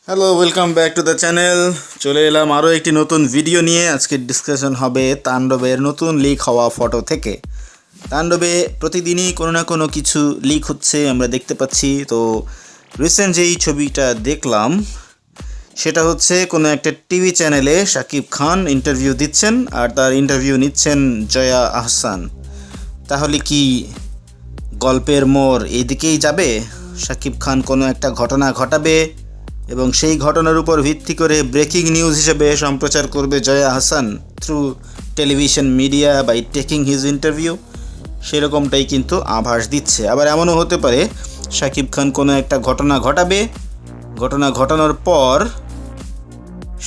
Hello, welcome back to the channel. চলে এলাম আরও একটি নতুন ভিডিও নিয়ে। আজকের ডিসকাশন হবে তাণ্ডবের নতুন লিক হওয়া ফটো থেকে। তাণ্ডবে প্রতিদিনই কোনো না কোনো কিছু লিক হচ্ছে আমরা দেখতে পাচ্ছি। তো রিসেন্ট যেই ছবিটা দেখলাম সেটা হচ্ছে কোনো একটা টিভি চ্যানেলে শাকিব খান ইন্টারভিউ দিচ্ছেন আর তার ইন্টারভিউ নিচ্ছেন জয়া আহসান। তাহলে কি গল্পের মোড় এইদিকেই যাবে? শাকিব খান কোনো একটা ঘটনা ঘটাবে এবং সেই ঘটনার উপর ভিত্তি করে ব্রেকিং নিউজ হিসেবে সম্প্রচার করবে Joya Ahsan through television media by taking his interview. সেরকমটাই কিন্তু আভাস দিচ্ছে। আবার এমনও হতে পারে শাকিব খান কোনো একটা ঘটনা ঘটাবে, ঘটনা ঘটানোর পর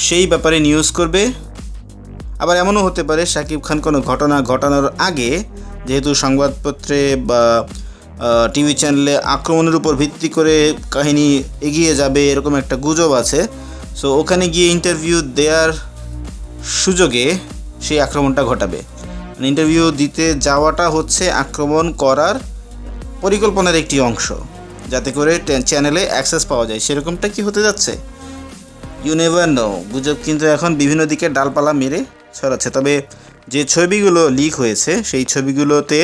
সেই ব্যাপারে নিউজ করবে। আবার এমনও হতে পারে শাকিব খান কোনো ঘটনা ঘটানোর আগে, যেহেতু সংবাদপত্রে বা টিভি চ্যানেলে আক্রমণের উপর ভিত্তি করে কাহিনী এগিয়ে যাবে এরকম একটা গুজব আছে, সো ওখানে গিয়ে ইন্টারভিউ দেওয়ার সুযোগে সেই আক্রমণটা ঘটাবে। ইন্টারভিউ দিতে যাওয়াটা হচ্ছে আক্রমণ করার পরিকল্পনার একটি অংশ, যাতে করে চ্যানেলে অ্যাক্সেস পাওয়া যায়। সেরকমটা কি হতে যাচ্ছে? You never know. গুজব কিন্তু এখন বিভিন্ন দিকে ডালপালা মেরে ছড়াচ্ছে। তবে যে ছবিগুলো লিক হয়েছে সেই ছবিগুলোতে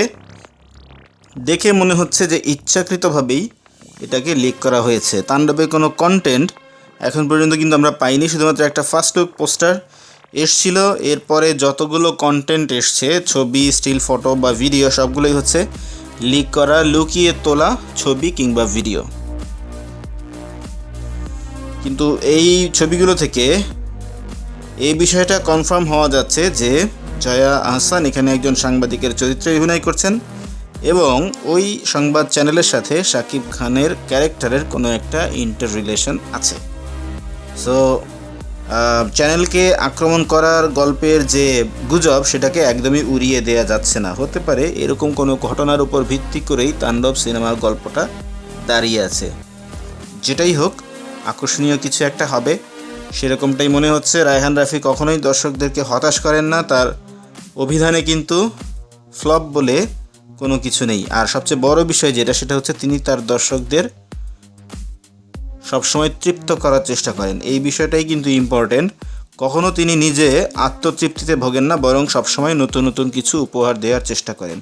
দেখে মনে হচ্ছে যে ইচ্ছাকৃতভাবেই এটাকে লিক করা হয়েছে। তাণ্ডবে কোনো কন্টেন্ট এখন পর্যন্ত কিন্তু আমরা পাইনি, শুধুমাত্র একটা ফার্স্ট লুক পোস্টার এসছিল। এরপরে যতগুলো কন্টেন্ট এসছে, ছবি, স্টিল ফটো বা ভিডিও, সবগুলোই হচ্ছে লিক করা, লুকিয়ে তোলা ছবি কিংবা ভিডিও। কিন্তু এই ছবিগুলো থেকে এই বিষয়টা কনফার্ম হওয়া যাচ্ছে যে জয়া আহসান এখানে একজন সাংবাদিকের চরিত্রে অভিনয় করছেন এবং ওই সংবাদ চ্যানেলের সাথে শাকিব খানের ক্যারেক্টারের কোনো একটা ইন্টার রিলেশন আছে। সো চ্যানেলকে আক্রমণ করার গল্পের যে গুজব সেটাকে একদমই উড়িয়ে দেওয়া যাচ্ছে না। হতে পারে এরকম কোনো ঘটনার উপর ভিত্তি করেই তাণ্ডব সিনেমার গল্পটা দাঁড়িয়ে আছে। যেটাই হোক, আকর্ষণীয় কিছু একটা হবে সেরকমটাই মনে হচ্ছে। রায়হান রাফি কখনোই দর্শকদেরকে হতাশ করেন না, তার অভিধানে কিন্তু ফ্লপ বলে কোনো কিছু নেই। আর সবচেয়ে বড় বিষয় যেটা, সেটা হচ্ছে তিনি তার দর্শকদের সবসময় তৃপ্ত করার চেষ্টা করেন। এই বিষয়টাই কিন্তু ইম্পর্টেন্ট। কখনো তিনি নিজে আত্মতৃপ্তিতে ভোগেন না, বরং সবসময় নতুন নতুন কিছু উপহার দেওয়ার চেষ্টা করেন।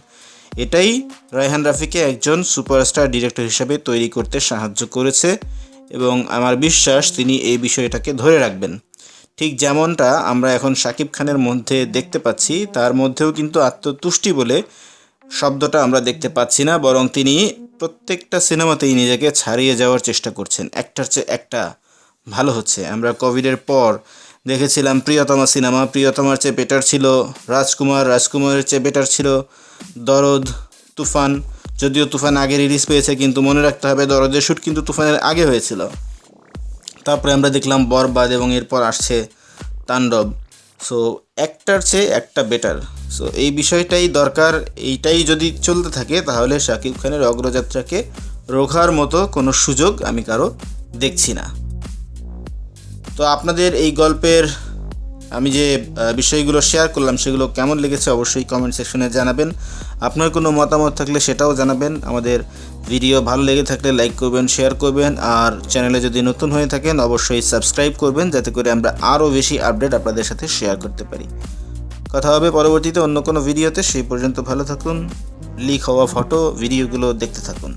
এটাই রায়হান রাফিকে একজন সুপারস্টার ডিরেক্টর হিসেবে তৈরি করতে সাহায্য করেছে এবং আমার বিশ্বাস তিনি এই বিষয়টাকে ধরে রাখবেন। ঠিক যেমনটা আমরা এখন শাকিব খানের মধ্যে দেখতে পাচ্ছি, তার মধ্যেও কিন্তু আত্মতুষ্টি বলে শব্দটা আমরা দেখতে পাচ্ছি না, বরং তিনি প্রত্যেকটা সিনেমাতেই নিজেকে ছাড়িয়ে যাওয়ার চেষ্টা করছেন। একটার চেয়ে একটা ভালো হচ্ছে। আমরা কোভিডের পর দেখেছিলাম প্রিয়তমা সিনেমা, প্রিয়তমার চেয়ে বেটার ছিল রাজকুমার, রাজকুমারের চেয়ে বেটার ছিল দরদ, তুফান। যদিও তুফান আগে রিলিজ পেয়েছে, কিন্তু মনে রাখতে হবে দরদের শ্যুট কিন্তু তুফানের আগে হয়েছিল। তারপরে আমরা দেখলাম বরবাদ এবং এরপর আসছে তাণ্ডব। সো একটার চেয়ে একটা বেটার। সো এই বিষয়টাই দরকার। এইটাই যদি চলতে থাকে তাহলে শাকিব খানের অগ্রযাত্রাকে রোখার মতো কোনো সুযোগ আমি কারো দেখছি না। তো আপনাদের এই গল্পের আমি যে বিষয়গুলো শেয়ার করলাম সেগুলো কেমন লেগেছে অবশ্যই কমেন্ট সেকশনে জানাবেন। আপনার কোনো মতামত থাকলে সেটাও জানাবেন। আমাদের ভিডিও ভালো লেগে থাকলে লাইক করবেন, শেয়ার করবেন, আর চ্যানেলে যদি নতুন হয়ে থাকেন অবশ্যই সাবস্ক্রাইব করবেন, যাতে করে আমরা আরও বেশি আপডেট আপনাদের সাথে শেয়ার করতে পারি। কথা হবে পরবর্তীতে অন্য কোনো ভিডিওতে। সেই পর্যন্ত ভালো থাকুন। লিক হওয়া ফটো ভিডিওগুলো দেখতে থাকুন।